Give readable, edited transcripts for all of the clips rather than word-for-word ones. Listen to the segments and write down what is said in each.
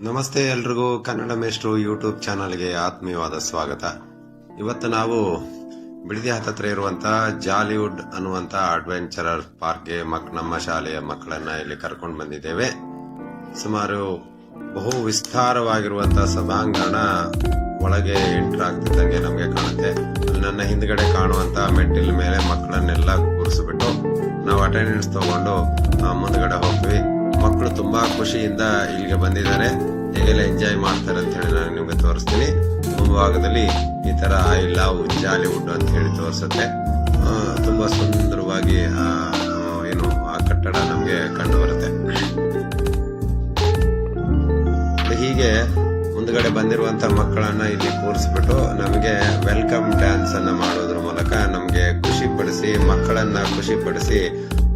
ನಮಸ್ತೆ ಎಲ್ರಿಗೂ ಕನ್ನಡ ಮೇಷ್ಟ್ರು ಯೂಟ್ಯೂಬ್ ಚಾನಲ್ಗೆ ಆತ್ಮೀಯವಾದ ಸ್ವಾಗತ. ಇವತ್ತು ನಾವು ಬಿಡದಿ ಹತ್ತತ್ರ ಇರುವಂತಹ ಜಾಲಿವುಡ್ ಅನ್ನುವಂತ ಅಡ್ವೆಂಚರರ್ ಪಾರ್ಕ್ಗೆ ನಮ್ಮ ಶಾಲೆಯ ಮಕ್ಕಳನ್ನ ಇಲ್ಲಿ ಕರ್ಕೊಂಡು ಬಂದಿದ್ದೇವೆ. ಸುಮಾರು ಬಹು ವಿಸ್ತಾರವಾಗಿರುವಂತಹ ಸಭಾಂಗಣ ಒಳಗೆ ಎಂಟರ್ ಆಗ್ತಿದ್ದಂಗೆ ನಮಗೆ ಕಾಣುತ್ತೆ. ನನ್ನ ಹಿಂದ್ಗಡೆ ಕಾಣುವಂತ ಮೆಟ್ಟಿಲ ಮೇಲೆ ಮಕ್ಕಳನ್ನೆಲ್ಲ ಕೂರಿಸ್ಬಿಟ್ಟು ನಾವು ಅಟೆಂಡೆನ್ಸ್ ತಗೊಂಡು ಮುಂದ್ಗಡೆ ಹೋಗ್ತೀವಿ. ಮಕ್ಕಳು ತುಂಬಾ ಖುಷಿಯಿಂದ ಇಲ್ಲಿಗೆ ಬಂದಿದ್ದಾರೆ, ಹೇಗೆಲ್ಲ ಎಂಜಾಯ್ ಮಾಡ್ತಾರೆ ಅಂತ ಹೇಳಿ ನಾನು ನಿಮ್ಗೆ ತೋರಿಸ್ತೀನಿ. ಮುಂಭಾಗದಲ್ಲಿ ಈ ತರ ಐ ಲವ್ ಜಾಲಿವುಡ್ ಅಂತ ಹೇಳಿ ತೋರಿಸುತ್ತೆ. ತುಂಬಾ ಸುಂದರವಾಗಿ ಆ ಕಟ್ಟಡ ನಮ್ಗೆ ಕಂಡು ಬರುತ್ತೆ. ಹೀಗೆ ಮುಂದ್ಗಡೆ ಬಂದಿರುವಂತ ಮಕ್ಕಳನ್ನ ಇಲ್ಲಿ ಕೂರಿಸ್ಬಿಟ್ಟು ನಮಗೆ ವೆಲ್ಕಮ್ ಡ್ಯಾನ್ಸ್ ಅನ್ನ ಮಾಡೋದ್ರ ಮೂಲಕ ನಮ್ಗೆ ಖುಷಿಪಡಿಸಿ ಮಕ್ಕಳನ್ನ ಖುಷಿಪಡಿಸಿ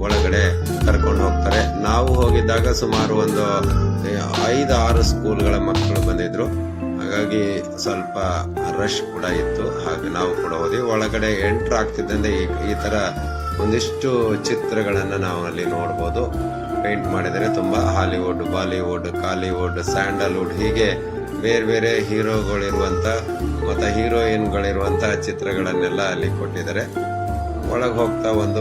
ಒಳಗಡೆ ಕರ್ಕೊಂಡು ಹೋಗ್ತಾರೆ. ನಾವು ಹೋಗಿದ್ದಾಗ ಸುಮಾರು ಒಂದು 5-6 ಸ್ಕೂಲ್ಗಳ ಮಕ್ಕಳು ಬಂದಿದ್ರು, ಹಾಗಾಗಿ ಸ್ವಲ್ಪ ರಶ್ ಕೂಡ ಇತ್ತು. ಹಾಗೆ ನಾವು ಕೂಡ ಹೋದ್ವಿ. ಒಳಗಡೆ ಎಂಟರ್ ಆಗ್ತಿದ್ದಂತೆ ಈ ತರ ಒಂದಿಷ್ಟು ಚಿತ್ರಗಳನ್ನ ನಾವು ಅಲ್ಲಿ ನೋಡಬಹುದು. ಪೇಂಟ್ ಮಾಡಿದರೆ ತುಂಬಾ ಹಾಲಿವುಡ್, ಬಾಲಿವುಡ್, ಕಾಲಿವುಡ್, ಸ್ಯಾಂಡಲ್ವುಡ್ ಹೀಗೆ ಬೇರೆ ಬೇರೆ ಹೀರೋಗಳಿರುವಂತ ಮತ್ತೆ ಹೀರೋಯಿನ್ಗಳಿರುವಂತಹ ಚಿತ್ರಗಳನ್ನೆಲ್ಲ ಅಲ್ಲಿ ಕೊಟ್ಟಿದ್ದಾರೆ. ಒಳಗೆ ಹೋಗ್ತಾ ಒಂದು